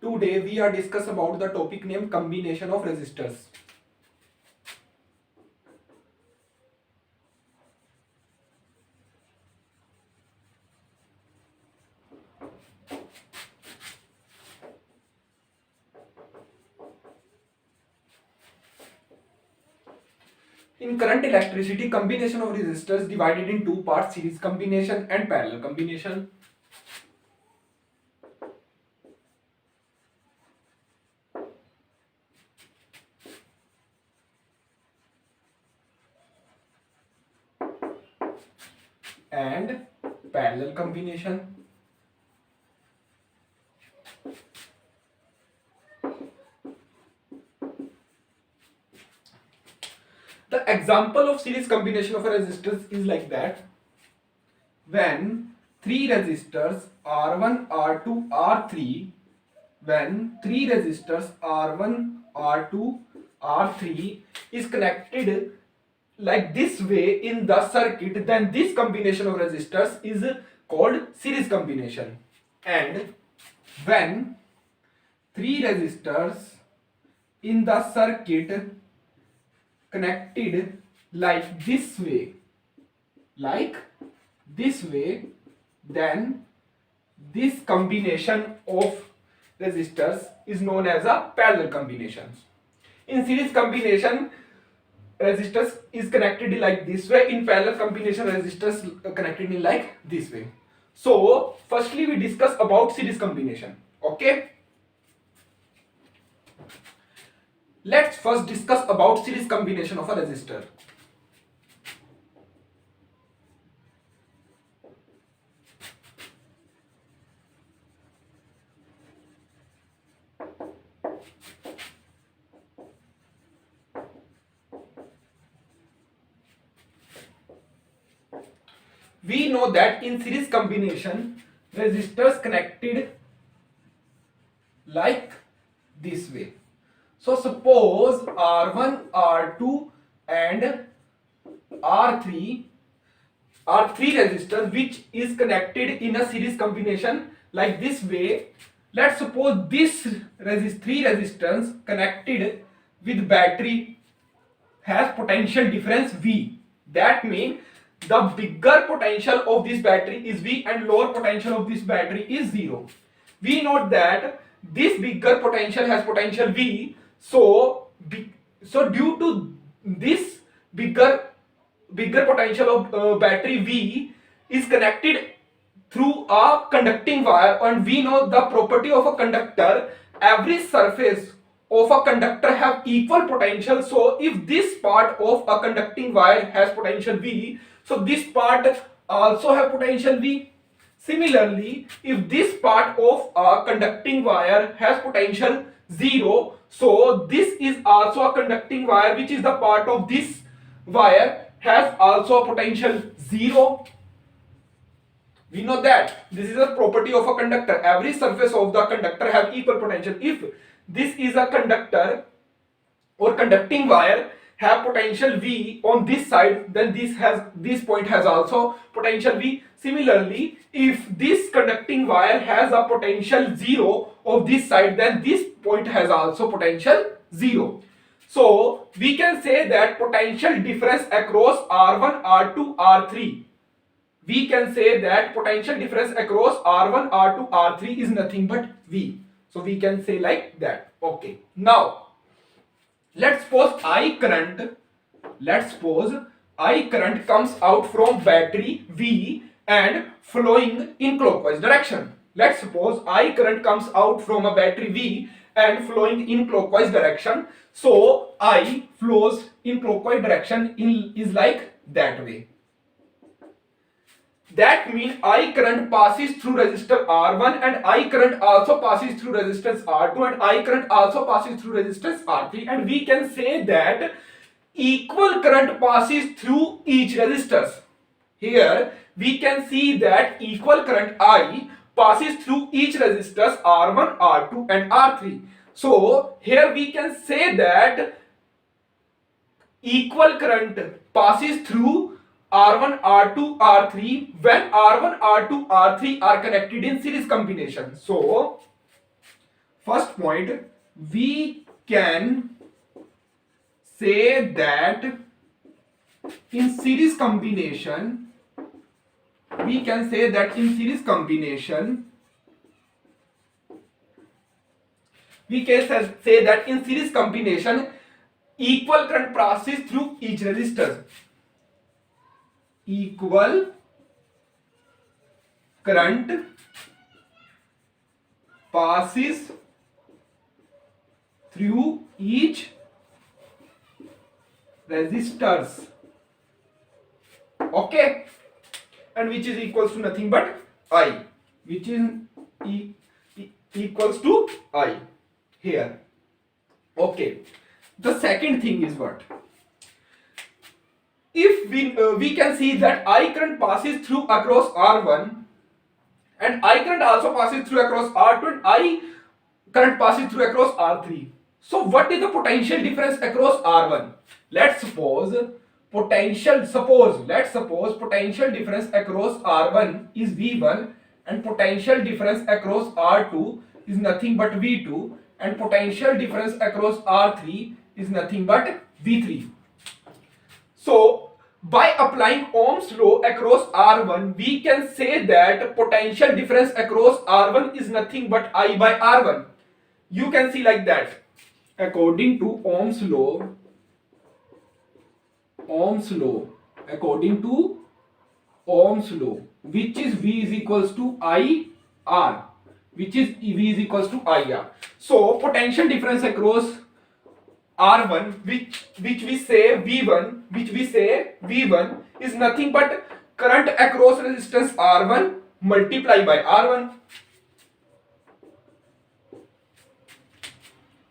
Today we are discuss about the topic named combination of resistors. In current electricity, combination of resistors divided in two parts: series combination and parallel combination. And parallel combination. The example of series combination of a resistors is like that. When three resistors R1, R2, R3, when three resistors R1, R2, R3 is connected like this way in the circuit, then this combination of resistors is called series combination. And when three resistors in the circuit connected like this way, then this combination of resistors is known as a parallel combination. In series combination, resistors is connected like this way. In parallel combination, resistors connected in like this way. So firstly we discuss about series combination. Okay, let's first discuss about series combination of a resistor. We know that in series combination, resistors connected like this way. So suppose R1, R2 and R3 are three resistors which is connected in a series combination like this way. Let's suppose this three resistors connected with battery has potential difference V. That means the bigger potential of this battery is V and lower potential of this battery is 0. We note that this bigger potential has potential V, so due to this bigger potential of battery V is connected through a conducting wire, and we know the property of a conductor: every surface of a conductor have equal potential. So if this part of a conducting wire has potential V, so this part also have potential V. Similarly, if this part of a conducting wire has potential 0, so this is also a conducting wire, which is the part of this wire has also a potential 0. We know that this is a property of a conductor: every surface of the conductor have equal potential. If this is a conductor or conducting wire have potential V on this side, then this point has also potential V. Similarly, if this conducting wire has a potential 0 of this side, then this point has also potential 0. So we can say that potential difference across R1, R2, R3, we can say that potential difference across R1, R2, R3 is nothing but V. So we can say like that. Okay, now let's suppose I current comes out from battery V and flowing in clockwise direction. Let's suppose I current comes out from a battery V and flowing in clockwise direction. So I flows in clockwise direction is like that way. That means I current passes through resistor R1, and I current also passes through resistance R2, and I current also passes through resistance R3, and we can say that equal current passes through each resistors. Here we can see that equal current I passes through each resistors R1, R2 and R3. So here we can say that equal current passes through R1, R2, R3 when R1, R2, R3 are connected in series combination. So first point, we can say that in series combination, we can say that in series combination, we can say that in series combination, equal current passes through each resistor. Equal current passes through each resistors. Okay, and which is equals to nothing but I, which is equals to I here. Okay, the second thing is what? If we can see that I current passes through across R1 and I current also passes through across R2 and I current passes through across R3. So what is the potential difference across R1? Let's suppose potential difference across R1 is V1 and potential difference across R2 is nothing but V2 and potential difference across R3 is nothing but V3. So by applying Ohm's law across R1, we can say that potential difference across R1 is nothing but I by R1. You can see like that. According to Ohm's law, which is V is equals to I R, which is V is equals to I R. So potential difference across R1, which we say V1 is nothing but current across resistance R1 multiply by R1,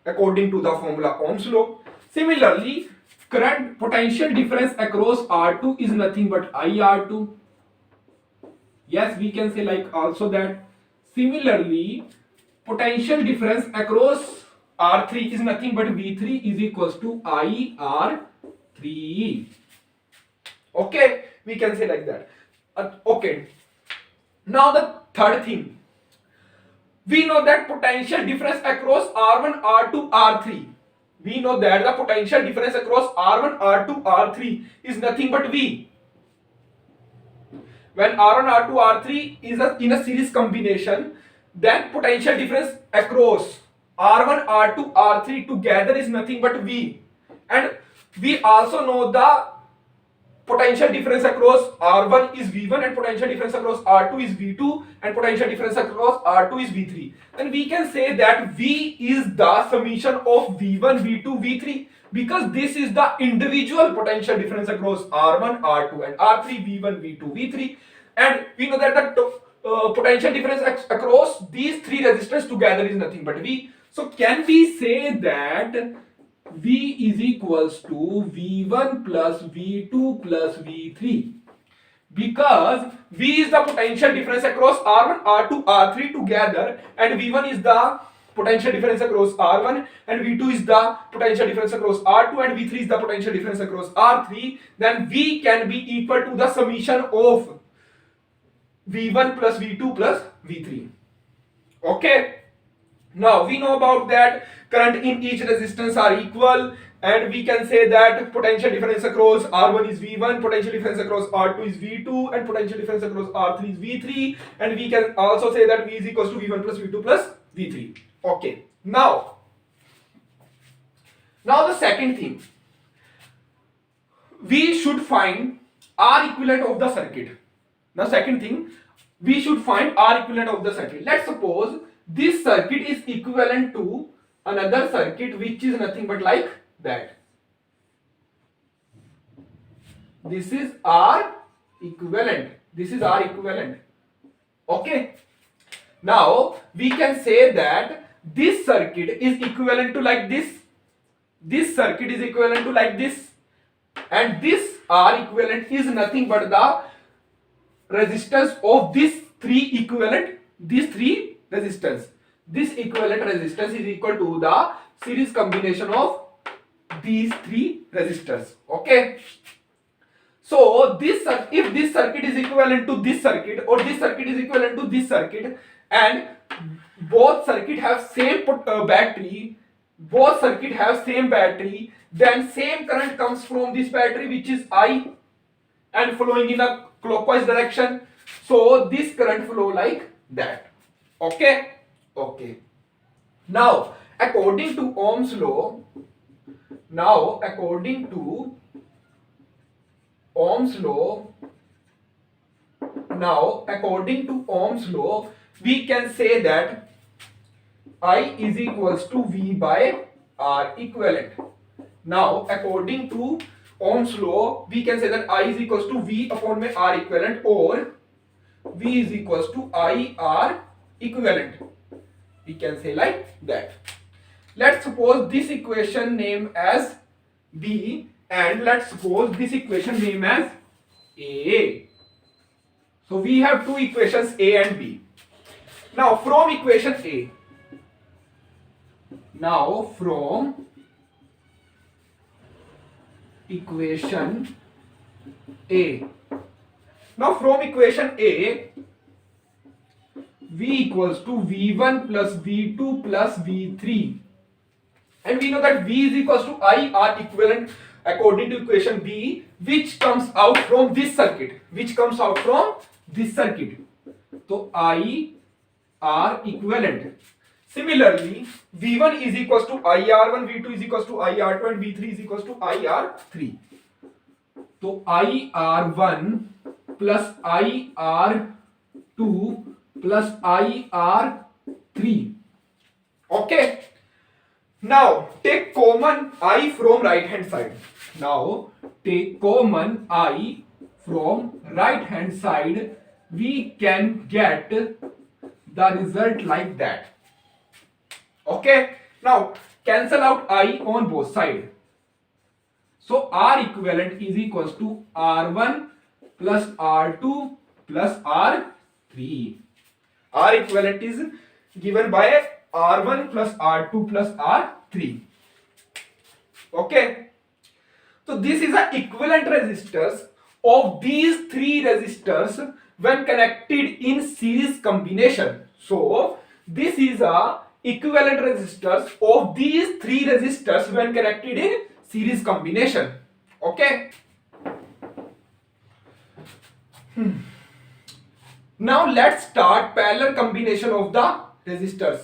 according to the formula Ohm's law. Similarly, current potential difference across R2 is nothing but IR2. Yes, we can say like also that. Similarly, potential difference across R3 is nothing but V3 is equals to IR3. Okay, we can say like that. Okay. Now the third thing. We know that potential difference across R1, R2, R3. We know that the potential difference across R1, R2, R3 is nothing but V. When R1, R2, R3 is in a series combination, then potential difference across R1, R2, R3 together is nothing but V. And we also know the potential difference across R1 is V1 and potential difference across R2 is V2 and potential difference across R2 is V3. And we can say that V is the summation of V1, V2, V3 because this is the individual potential difference across R1, R2 and R3, V1, V2, V3. And we know that the potential difference across these three resistors together is nothing but V. So can we say that V is equals to V1 plus V2 plus V3 because V is the potential difference across R1, R2, R3 together and V1 is the potential difference across R1 and V2 is the potential difference across R2 and V3 is the potential difference across R3, then V can be equal to the summation of V1 plus V2 plus V3. Okay. Now we know about that current in each resistance are equal and we can say that potential difference across R1 is V1, potential difference across R2 is V2 and potential difference across R3 is V3 and we can also say that V is equals to V1 plus V2 plus V3. Okay. Now the second thing, we should find R equivalent of the circuit. Now second thing, we should find R equivalent of the circuit. Let's suppose this circuit is equivalent to another circuit which is nothing but like that. This is R equivalent. This is R equivalent. Okay. Now we can say that this circuit is equivalent to like this. This circuit is equivalent to like this. And this R equivalent is nothing but the resistance of these three resistance. This equivalent resistance is equal to the series combination of these three resistors. Okay. So if this circuit is equivalent to this circuit or this circuit is equivalent to this circuit and both circuit have same battery, both circuit have same battery, then same current comes from this battery, which is I, and flowing in a clockwise direction. So this current flow like that. Okay. Okay. Now according to Ohm's law, now according to Ohm's law, now according to Ohm's law, we can say that I is equals to V by R equivalent. Now according to Ohm's law, we can say that I is equals to V upon my R equivalent, or V is equals to I R equivalent. We can say like that. Let's suppose this equation name as B, and let's suppose this equation name as A. So we have two equations A and B. Now from equation A, now from equation A, now from equation A, V equals to V1 plus V2 plus V3, and we know that V is equals to I R equivalent according to equation B, which comes out from this circuit, which comes out from this circuit. So I R equivalent. Similarly, V1 is equals to IR1, V2 is equals to IR2, and V3 is equals to IR3. So IR1 plus IR2 plus IR3. Okay. Now take common I from right hand side. Now take common I from right hand side. We can get the result like that. Okay. Now cancel out I on both sides. So R equivalent is equals to R1 plus R2 plus R3. R equivalent is given by R1 plus R2 plus R3. Okay. So this is the equivalent resistors of these three resistors when connected in series combination. So this is a equivalent resistors of these three resistors when connected in series combination. Okay. Now let's start parallel combination of the resistors.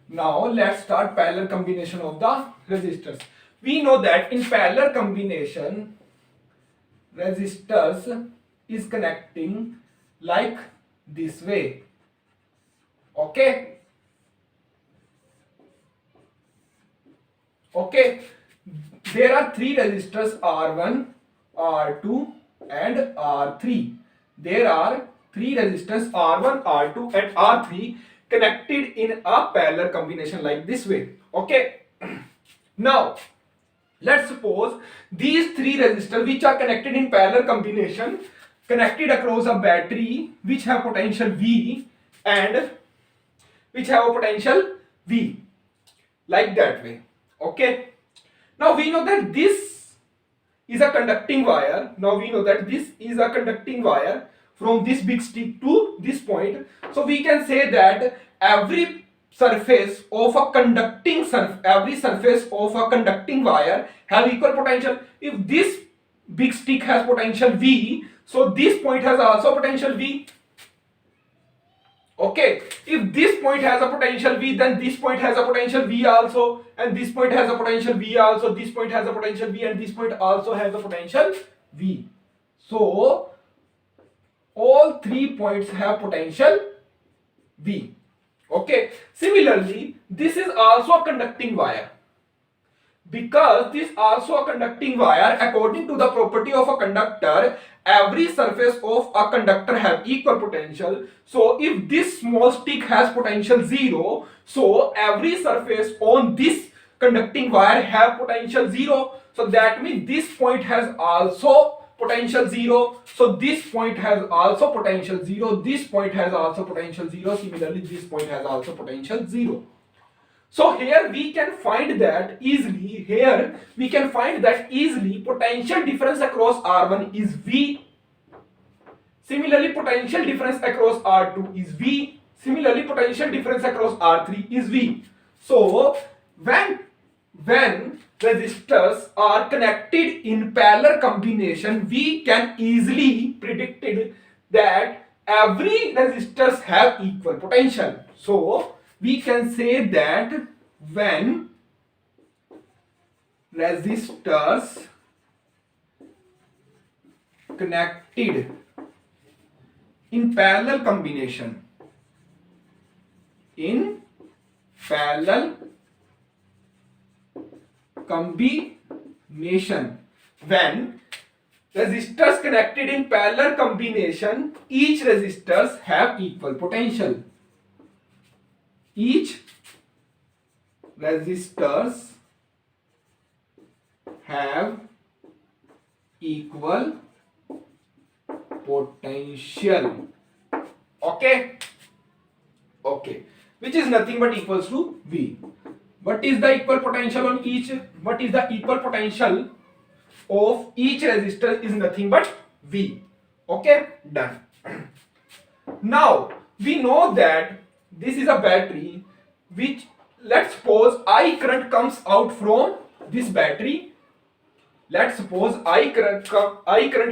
Now let's start parallel combination of the resistors. We know that in parallel combination, resistors is connecting like this way. Okay. Okay. There are three resistors R1, R2 and R3. There are three resistors R1, R2 and R3 connected in a parallel combination like this way. Okay. Now let's suppose these three resistors which are connected in parallel combination connected across a battery which have potential V and which have a potential V, like that way. Okay. Now we know that this is a conducting wire. Now we know that this is a conducting wire from this big stick to this point. So we can say that every surface of a conducting wire have equal potential. If this big stick has potential V, so this point has also potential V. Okay. If this point has a potential V, then this point has a potential V also, and this point has a potential V also, this point has a potential V, and this point also has a potential V. So all 3 points have potential V. Okay. Similarly, this is also a conducting wire. Because this also a conducting wire, according to the property of a conductor, every surface of a conductor have equal potential. So if this small stick has potential 0, so every surface on this conducting wire have potential 0. So that means this point has also potential 0. So this point has also potential 0. This point has also potential 0. Similarly, this point has also potential 0. So here we can find that easily. Here we can find that easily. Potential difference across R1 is V. Similarly, potential difference across R2 is V. Similarly, potential difference across R3 is V. So when resistors are connected in parallel combination, we can easily predict that every resistors have equal potential. So we can say that when resistors connected in parallel combination, when resistors connected in parallel combination, each resistors have equal potential. Each resistors have equal potential. Okay, which is nothing but equals to V. What is the equal potential on each? What is the equal potential of each resistor is nothing but V. Okay, done. Now we know that this is a battery which, let's suppose I current comes out from this battery. Let's suppose I current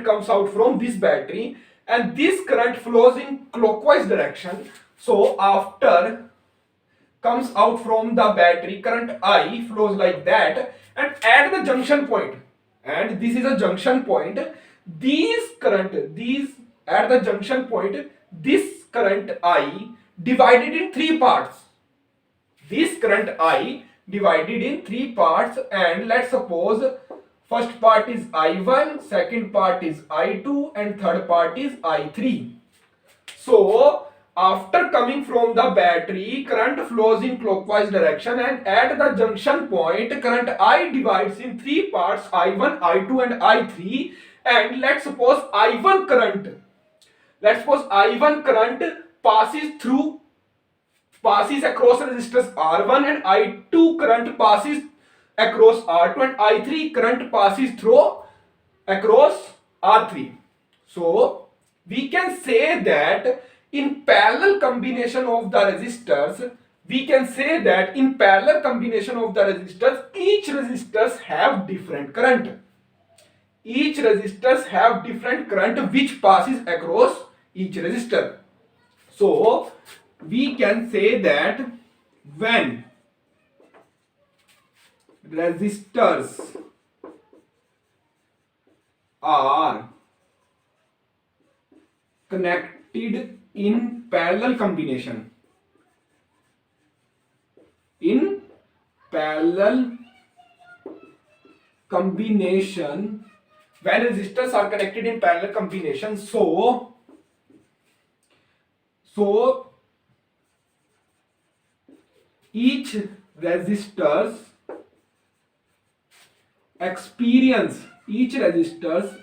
comes out from this battery, and this current flows in clockwise direction. So after comes out from the battery, current I flows like that, and at the junction point, and this is a junction point, at the junction point, this current I divided in three parts. This current I divided in three parts, and let's suppose first part is I1, second part is I2, and third part is I3. So after coming from the battery, current flows in clockwise direction, and at the junction point, current I divides in three parts, I1, I2 and I3. And let's suppose I1 current passes across resistors R1, and I2 current passes across R2, and I3 current passes through across R3. So we can say that in parallel combination of the resistors, each resistors have different current. Each resistors have different current which passes across each resistor. So we can say that when resistors are connected in parallel combination, when resistors are connected in parallel combination, so each resistors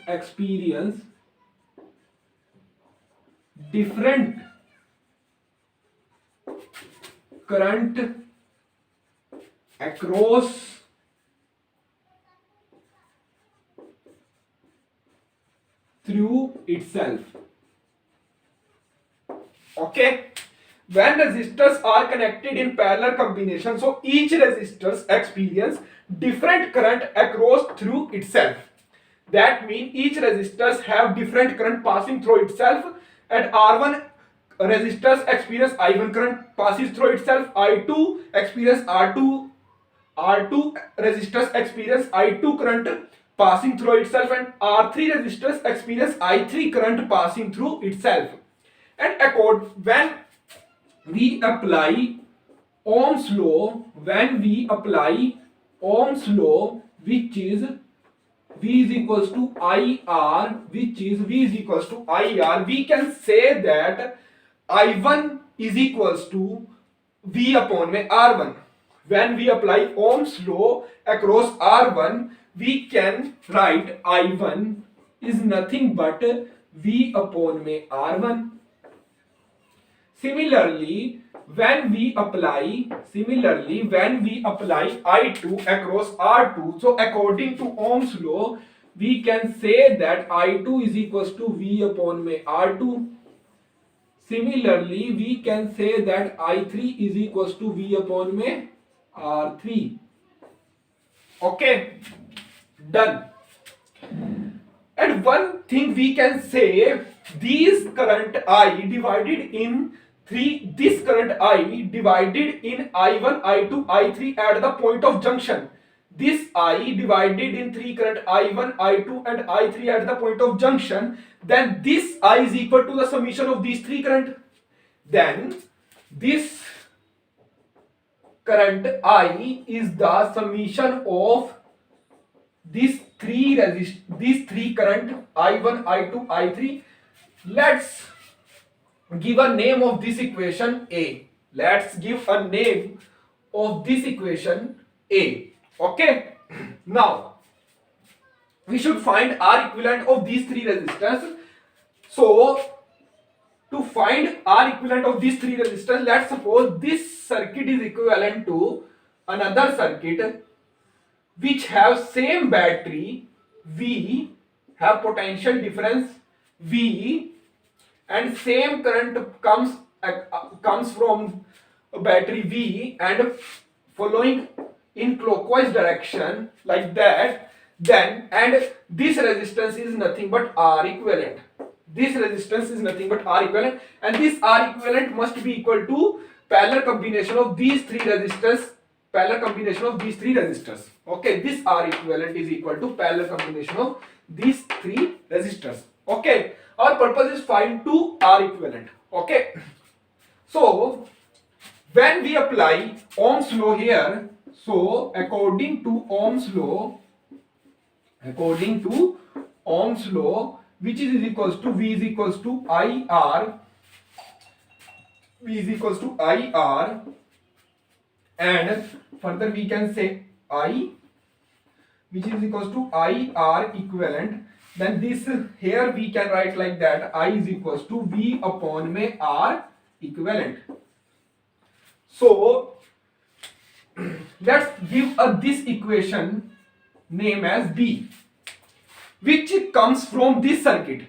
experience different current across through itself. Okay, when resistors are connected in parallel combination, so each resistors experience different current across through itself. That means each resistors have different current passing through itself. And R1 resistors experience I1 current passes through itself, I2 experience R2 resistors experience I2 current passing through itself, and R3 resistors experience I3 current passing through itself. And when we apply Ohm's law, which is V is equals to IR, we can say that I1 is equals to V upon R1. When we apply Ohm's law across R1, we can write I1 is nothing but V upon में R1. Similarly, when we apply I2 across R2, so according to Ohm's law, we can say that I2 is equals to V upon में R2. Similarly, we can say that I3 is equals to V upon में R3. Okay, done. And one thing we can say, these current I divided in this current I divided in I1, I2, I3 at the point of junction. This I divided in three current I1, I2 and I3 at the point of junction. Then this I is equal to the summation of these three current. Then this current I is the summation of these three current I1, I2, I3. Let's give a name of this equation A. Let's give a name of this equation A. Okay. Now we should find R equivalent of these three resistors. So to find R equivalent of these three resistors, let's suppose this circuit is equivalent to another circuit which have same battery V, have potential difference V, and same current comes from a battery V and following in clockwise direction like that. Then and this resistance is nothing but R equivalent. This resistance is nothing but R equivalent, and this R equivalent must be equal to parallel combination of these three resistors. Okay, this R equivalent is equal to parallel combination of these three resistors. Okay, our purpose is find two R equivalent. Okay, so when we apply Ohm's law here, so according to Ohm's law, which is equals to V is equals to IR, and further we can say I, which is equals to IR equivalent. Then this here we can write like that, I is equals to V upon में R equivalent. So let's give this equation name as B, which comes from this circuit.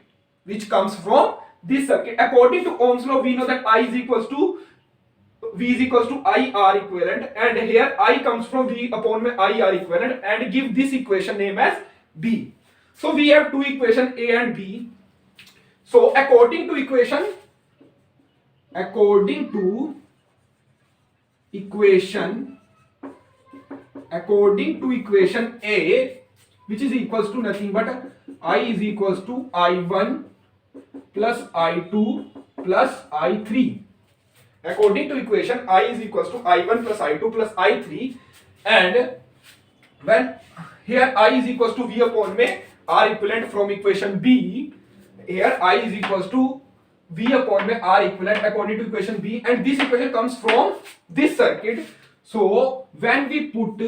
According to Ohm's law, we know that I is equals to V is equals to IR equivalent, and here I comes from V upon my IR equivalent, and give this equation name as B. So we have two equation A and B. So according to equation A, which is equals to nothing but I is equals to I1 plus I2 plus I3. According to equation, I is equals to I1 plus I2 plus I3, and when here I is equals to V upon में R equivalent from equation B, here I is equals to V upon में R equivalent according to equation B, and this equation comes from this circuit. So when we put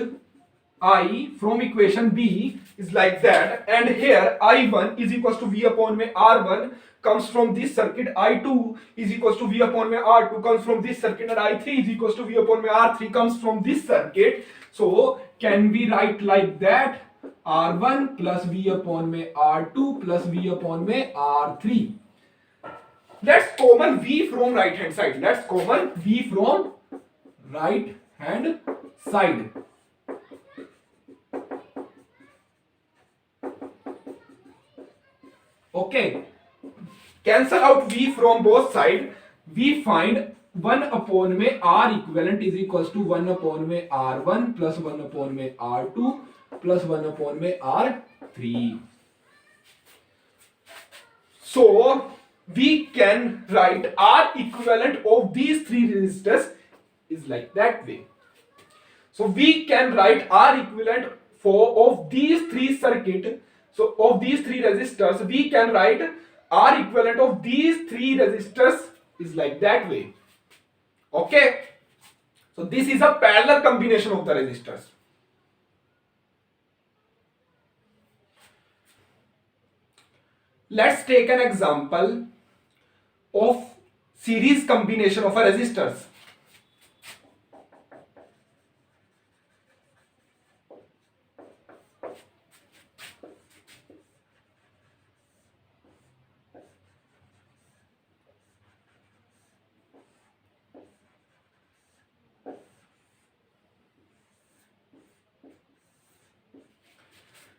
I from equation B is like that, and here I1 is equals to V upon में R1 comes from this circuit, I2 is equals to V upon में R2 comes from this circuit, and I3 is equals to V upon में R3 comes from this circuit. So can we write like that, R1 plus V upon में R2 plus V upon में R3. Let's common V from right hand side. Okay, cancel out V from both sides. We find 1 upon में R equivalent is equals to 1 upon में R1 plus 1 upon में R2 plus 1 upon में R3. So we can write R equivalent of these three resistors is like that way. So we can write R equivalent of these three circuit. So of these three resistors, we can write R equivalent of these three resistors is like that way. Okay. So this is a parallel combination of the resistors. let's take an example of series combination of a resistors.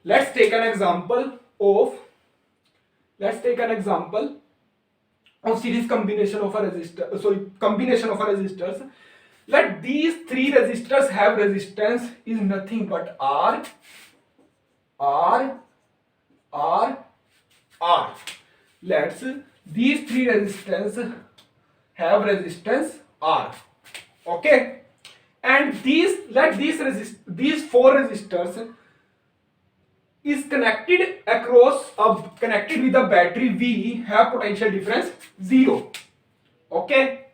Let's take an example of series combination of a resistor, combination of a resistors. Let these three resistors have resistance is nothing but R, R, R, R. Let's these three resistance have resistance R. Okay, and these four resistors is connected connected with a battery V have potential difference 0. Okay,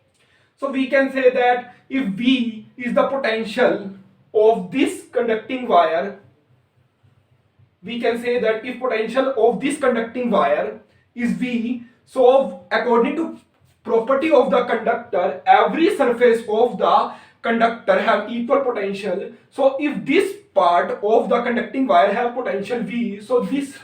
so we can say that if V is the potential of this conducting wire, we can say that if potential of this conducting wire is V, so according to property of the conductor, every surface of the conductor have equal potential. So if this part of the conducting wire have potential V, so this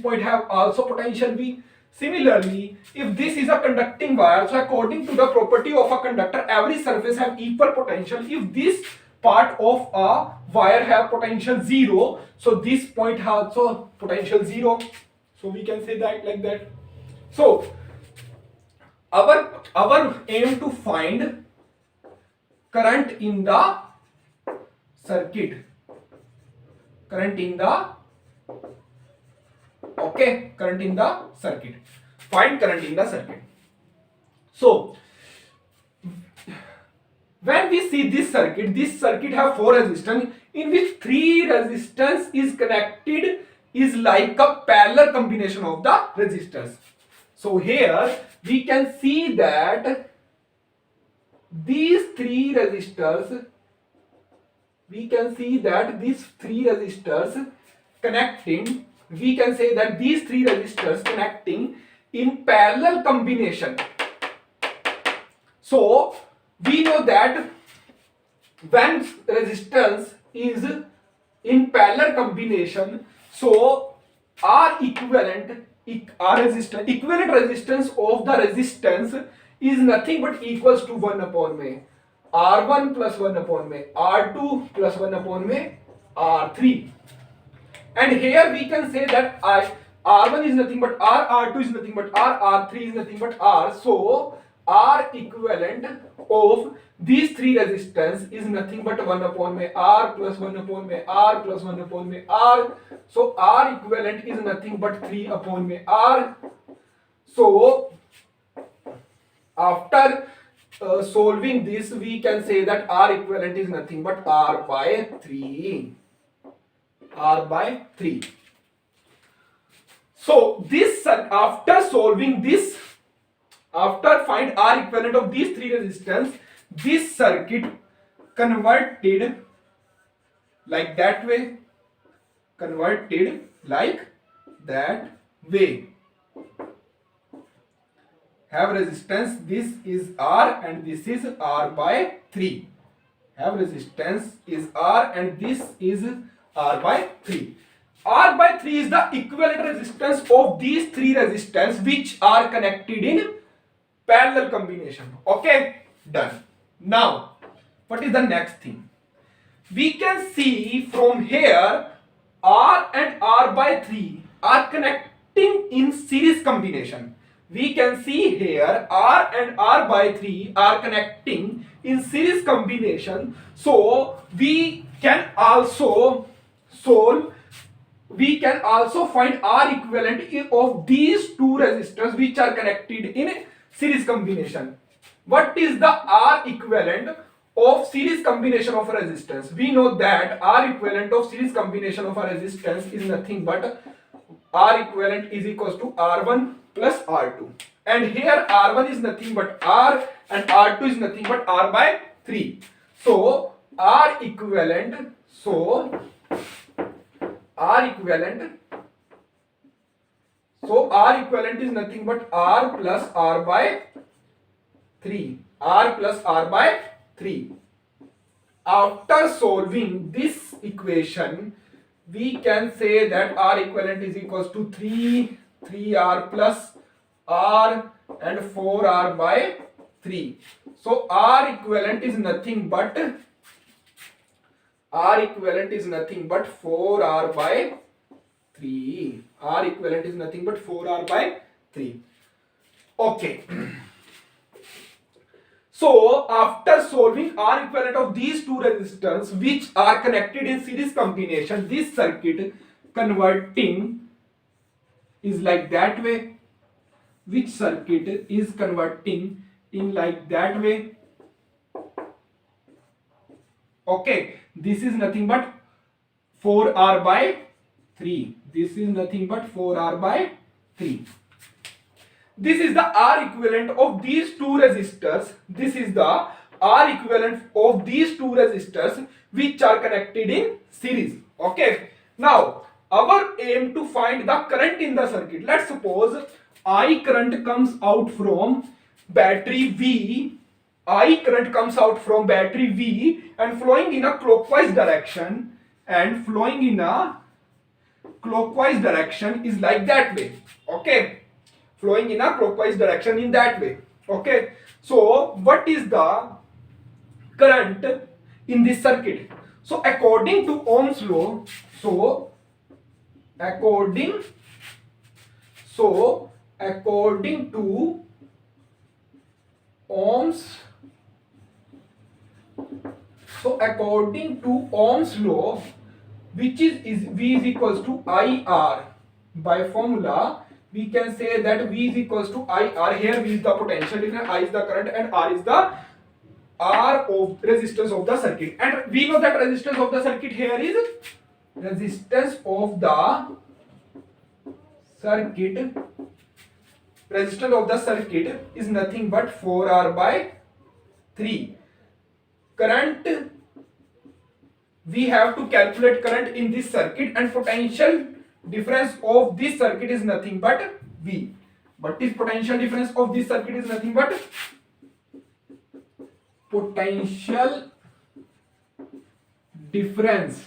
point have also potential V. Similarly, if this is a conducting wire, so according to the property of a conductor, every surface have equal potential. If this part of a wire have potential 0, so this point has also potential 0. So we can say that like that. So our aim to find current in the circuit, current in the circuit, find current in the circuit. So when we see this circuit have four resistance in which three resistance is connected is like a parallel combination of the resistors. So here we can see that these three resistors, connecting, we can say that these three resistors connecting in parallel combination. So we know that when resistance is in parallel combination, so equivalent resistance of the resistance is nothing but equals to 1 upon me R1 plus 1 upon me R2 plus 1 upon me R3. And here we can say that R1 is nothing but R, R2 is nothing but R, R3 is nothing but R. So R equivalent of these three resistance is nothing but 1 upon me R plus 1 upon me R plus 1 upon me R. So R equivalent is nothing but 3 upon me R. So after solving this, we can say that R equivalent is nothing but R by 3. R by 3. So this, after solving this, after find R equivalent of these three resistance, this circuit converted like that way, have resistance, this is R and this is R by 3. Have resistance is R and this is R by 3. R by 3 is the equivalent resistance of these three resistance which are connected in parallel combination. Okay, done. Now, what is the next thing? We can see from here R and R by 3 are connecting in series combination. We can see here R and R by 3 are connecting in series combination. So we can also find R equivalent of these two resistors which are connected in series combination. What is the R equivalent of series combination of a resistance? We know that R equivalent of series combination of a resistance is nothing but R equivalent is equals to R1 plus R2. And here R1 is nothing but R and R2 is nothing but R by 3. So R equivalent, So R equivalent is nothing but R plus R by 3. R plus R by 3. After solving this equation, we can say that R equivalent is equals to 3R plus R and 4R by 3. So R equivalent is nothing but 4R by 3. R equivalent is nothing but 4R by 3. Okay. So after solving R equivalent of these two resistors which are connected in series combination, this circuit converting is like that way. Which circuit is converting in like that way? Okay, this is nothing but 4R by 3. This is nothing but 4R by 3. This is the R equivalent of these two resistors. This is the R equivalent of these two resistors which are connected in series. Okay. Now, our aim to find the current in the circuit. Let's suppose I current comes out from battery V. I current comes out from battery V and flowing in a clockwise direction, and flowing in a clockwise direction is like that way. Okay. Flowing in a clockwise direction in that way. Okay. So what is the current in this circuit? So according to Ohm's law, according to Ohm's law, which is V is equals to IR, by formula we can say that V is equals to IR. Here V is the potential difference, I is the current, and R is the resistance of the circuit. And we know that resistance of the circuit here is resistance of the circuit is nothing but 4R by 3. Current, we have to calculate current in this circuit, and potential difference of this circuit is nothing but V. What is potential difference of this circuit is nothing but potential difference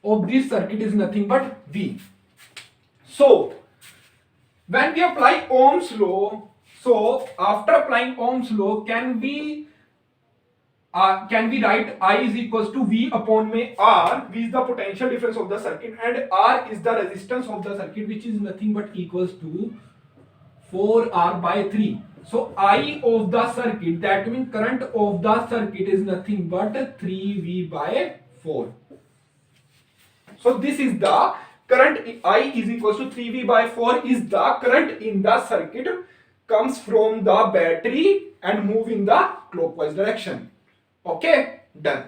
of this circuit is nothing but V. So when we apply Ohm's law, so after applying Ohm's law, can we write I is equals to V upon R? V is the potential difference of the circuit and R is the resistance of the circuit, which is nothing but equals to 4R by 3. So I of the circuit, that means current of the circuit is nothing but 3V by 4. So this is the current. I is equals to 3V by 4 is the current in the circuit, comes from the battery and move in the clockwise direction. Okay, done.